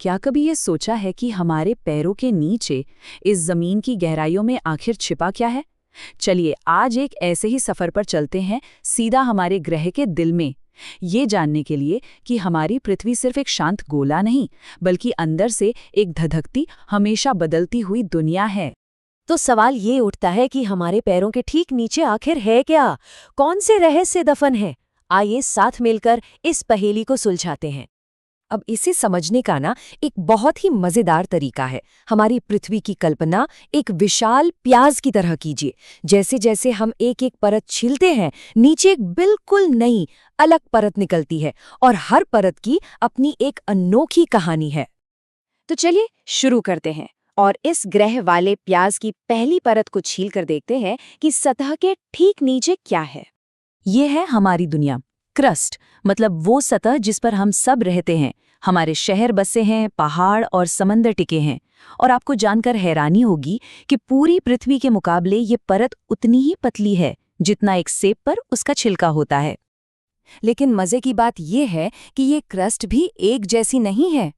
क्या कभी ये सोचा है कि हमारे पैरों के नीचे इस जमीन की गहराइयों में आखिर छिपा क्या है? चलिए आज एक ऐसे ही सफर पर चलते हैं, सीधा हमारे ग्रह के दिल में, ये जानने के लिए कि हमारी पृथ्वी सिर्फ एक शांत गोला नहीं, बल्कि अंदर से एक धधकती, हमेशा बदलती हुई दुनिया है। तो सवाल ये उठता है कि हमारे पैरों के ठीक नीचे आखिर है क्या? कौन से रहस्य दफन है? आइए साथ मिलकर इस पहेली को सुलझाते हैं। अब इसे समझने का एक बहुत ही मजेदार तरीका है। हमारी पृथ्वी की कल्पना एक विशाल प्याज की तरह कीजिए। जैसे जैसे हम एक एक परत छीलते हैं, नीचे एक बिल्कुल नई अलग परत निकलती है और हर परत की अपनी एक अनोखी कहानी है। तो चलिए शुरू करते हैं और इस ग्रह वाले प्याज की पहली परत को छील कर देखते हैं कि सतह के ठीक नीचे क्या है। ये है हमारी दुनिया, क्रस्ट, मतलब वो सतह जिस पर हम सब रहते हैं। हमारे शहर बसे हैं, पहाड़ और समंदर टिके हैं। और आपको जानकर हैरानी होगी कि पूरी पृथ्वी के मुकाबले ये परत उतनी ही पतली है जितना एक सेब पर उसका छिलका होता है। लेकिन मजे की बात यह है कि ये क्रस्ट भी एक जैसी नहीं है।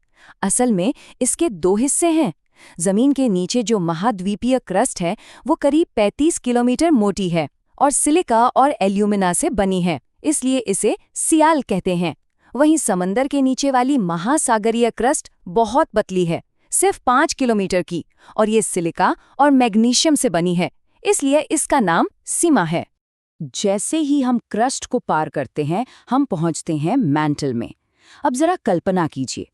असल में इसके दो हिस्से हैं। जमीन के नीचे जो महाद्वीपीय क्रस्ट है वो करीब 35 किलोमीटर मोटी है और सिलिका और एल्यूमिना से बनी है, इसलिए इसे सियाल कहते हैं। वहीं समंदर के नीचे वाली महासागरीय क्रस्ट बहुत पतली है, सिर्फ 5 किलोमीटर की, और ये सिलिका और मैग्नीशियम से बनी है, इसलिए इसका नाम सीमा है। जैसे ही हम क्रस्ट को पार करते हैं, हम पहुंचते हैं मैंटल में। अब जरा कल्पना कीजिए,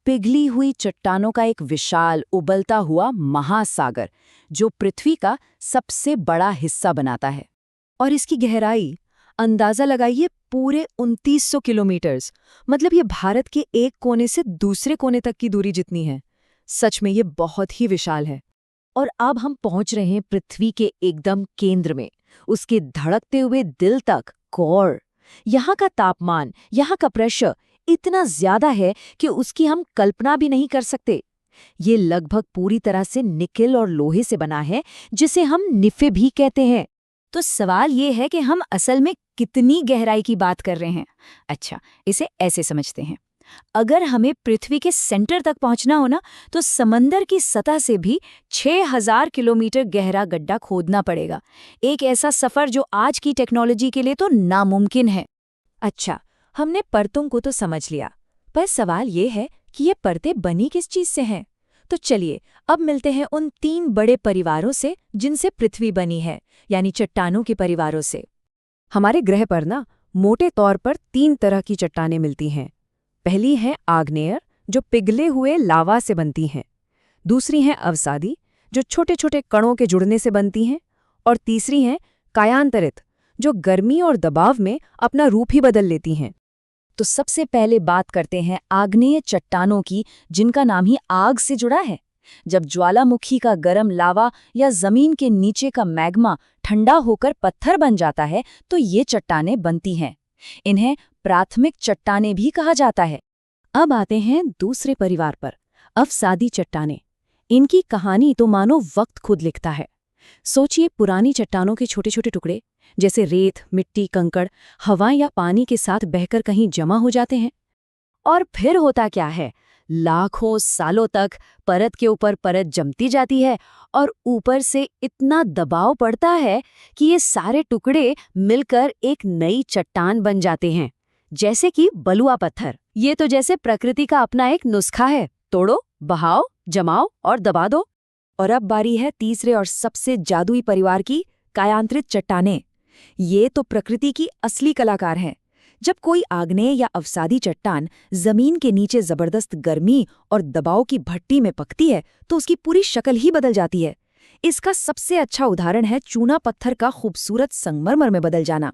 पिघली हुई चट्टानों का एक विशाल उबलता हुआ महासागर जो पृथ्वी का सबसे बड़ा हिस्सा बनाता है। और इसकी गहराई अंदाजा लगाइए, पूरे 2900 किलोमीटर्स, मतलब ये भारत के एक कोने से दूसरे कोने तक की दूरी जितनी है। सच में ये बहुत ही विशाल है। और अब हम पहुंच रहे हैं पृथ्वी के एकदम केंद्र में, उसके धड़कते हुए दिल तक, कोर। यहाँ का तापमान, यहाँ का प्रेशर इतना ज्यादा है कि उसकी हम कल्पना भी नहीं कर सकते। ये लगभग पूरी तरह से निकेल और लोहे से बना है, जिसे हम निफे भी कहते हैं। तो सवाल ये है कि हम असल में कितनी गहराई की बात कर रहे हैं। अच्छा, इसे ऐसे समझते हैं। अगर हमें पृथ्वी के सेंटर तक पहुंचना हो तो समंदर की सतह से भी 6000 किलोमीटर गहरा गड्ढा खोदना पड़ेगा। एक ऐसा सफर जो आज की टेक्नोलॉजी के लिए तो नामुमकिन है। अच्छा, हमने परतों को तो समझ लिया, पर सवाल ये है कि ये परतें बनी किस चीज से हैं? तो चलिए अब मिलते हैं उन 3 बड़े परिवारों से जिनसे पृथ्वी बनी है, यानी चट्टानों के परिवारों से। हमारे ग्रह पर मोटे तौर पर 3 तरह की चट्टानें मिलती हैं। पहली है आग्नेयर, जो पिघले हुए लावा से बनती हैं। दूसरी है अवसादी, जो छोटे छोटे कणों के जुड़ने से बनती हैं। और तीसरी है कायांतरित, जो गर्मी और दबाव में अपना रूप ही बदल लेती हैं। तो सबसे पहले बात करते हैं आग्नेय चट्टानों की, जिनका नाम ही आग से जुड़ा है। जब ज्वालामुखी का गर्म लावा या जमीन के नीचे का मैग्मा ठंडा होकर पत्थर बन जाता है तो ये चट्टानें बनती हैं। इन्हें प्राथमिक चट्टानें भी कहा जाता है। अब आते हैं दूसरे परिवार पर, अवसादी चट्टानें। इनकी कहानी तो मानो वक्त खुद लिखता है। सोचिए, पुरानी चट्टानों के छोटे छोटे टुकड़े जैसे रेत, मिट्टी, कंकड़ हवा या पानी के साथ बहकर कहीं जमा हो जाते हैं। और फिर होता क्या है, लाखों सालों तक परत के ऊपर परत जमती जाती है और ऊपर से इतना दबाव पड़ता है कि ये सारे टुकड़े मिलकर एक नई चट्टान बन जाते हैं, जैसे कि बलुआ पत्थर। ये तो जैसे प्रकृति का अपना एक नुस्खा है, तोड़ो, बहाओ, जमाओ और दबा दो। और अब बारी है तीसरे और सबसे जादुई परिवार की, कायांतरित चट्टानें। ये तो प्रकृति की असली कलाकार हैं। जब कोई आग्नेय या अवसादी चट्टान जमीन के नीचे जबरदस्त गर्मी और दबाव की भट्टी में पकती है तो उसकी पूरी शक्ल ही बदल जाती है। इसका सबसे अच्छा उदाहरण है चूना पत्थर का खूबसूरत संगमरमर में बदल जाना।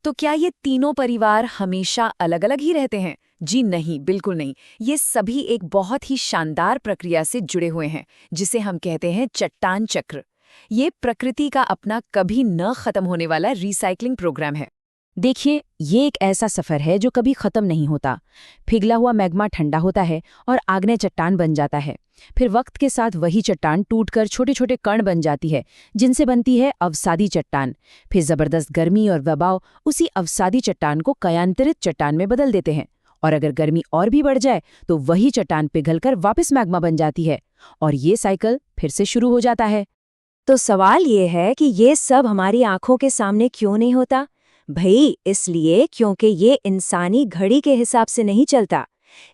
तो क्या ये तीनों परिवार हमेशा अलग अलग ही रहते हैं? जी नहीं, बिल्कुल नहीं। ये सभी एक बहुत ही शानदार प्रक्रिया से जुड़े हुए हैं, जिसे हम कहते हैं चट्टान चक्र। ये प्रकृति का अपना कभी न खत्म होने वाला रिसाइकलिंग प्रोग्राम है। देखिए, ये एक ऐसा सफर है जो कभी खत्म नहीं होता। पिघला हुआ मैग्मा ठंडा होता है और आग्नेय चट्टान बन जाता है। फिर वक्त के साथ वही चट्टान टूटकर छोटे छोटे कण बन जाती है, जिनसे बनती है अवसादी चट्टान। फिर जबरदस्त गर्मी और दबाव उसी अवसादी चट्टान को कायांतरित चट्टान में बदल देते हैं और अगर गर्मी और भी बढ़ जाए तो वही चट्टान पिघलकर वापस मैग्मा बन जाती है और ये साइकिल फिर से शुरू हो जाता है। तो सवाल ये है कि ये सब हमारी आंखों के सामने क्यों नहीं होता? भई इसलिए क्योंकि ये इंसानी घड़ी के हिसाब से नहीं चलता।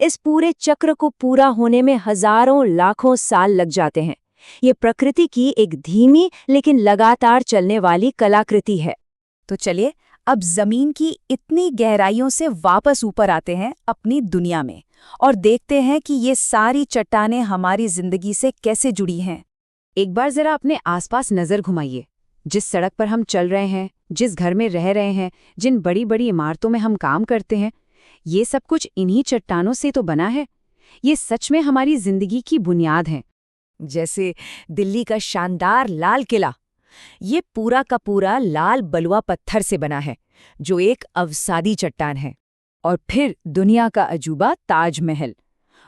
इस पूरे चक्र को पूरा होने में हजारों लाखों साल लग जाते हैं। ये प्रकृति की एक धीमी लेकिन लगातार चलने वाली कलाकृति है। तो चलिए अब जमीन की इतनी गहराइयों से वापस ऊपर आते हैं अपनी दुनिया में और देखते हैं कि ये सारी चट्टानें हमारी जिंदगी से कैसे जुड़ी हैं। एक बार जरा अपने आसपास नजर घुमाइए। जिस सड़क पर हम चल रहे हैं, जिस घर में रह रहे हैं, जिन बड़ी बड़ी इमारतों में हम काम करते हैं, ये सब कुछ इन्हीं चट्टानों से तो बना है। ये सच में हमारी जिंदगी की बुनियाद हैं। जैसे दिल्ली का शानदार लाल किला, ये पूरा का पूरा लाल बलुआ पत्थर से बना है, जो एक अवसादी चट्टान है। और फिर दुनिया का अजूबा ताजमहल,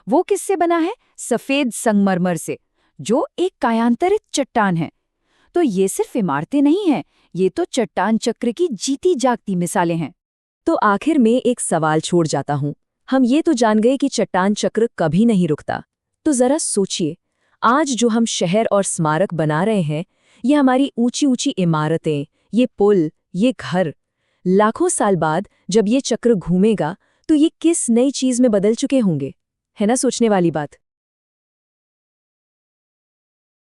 वो किससे बना है? सफेद संगमरमर से, जो एक कायांतरित चट्टान है। तो ये सिर्फ इमारतें नहीं हैं, ये तो चट्टान चक्र की जीती जागती मिसालें हैं। तो आखिर में एक सवाल छोड़ जाता हूं। हम ये तो जान गए कि चट्टान चक्र कभी नहीं रुकता, तो जरा सोचिए, आज जो हम शहर और स्मारक बना रहे हैं, ये हमारी ऊंची ऊंची इमारतें, ये पुल, ये घर, लाखों साल बाद जब ये चक्र घूमेगा तो ये किस नई चीज में बदल चुके होंगे? है ना सोचने वाली बात।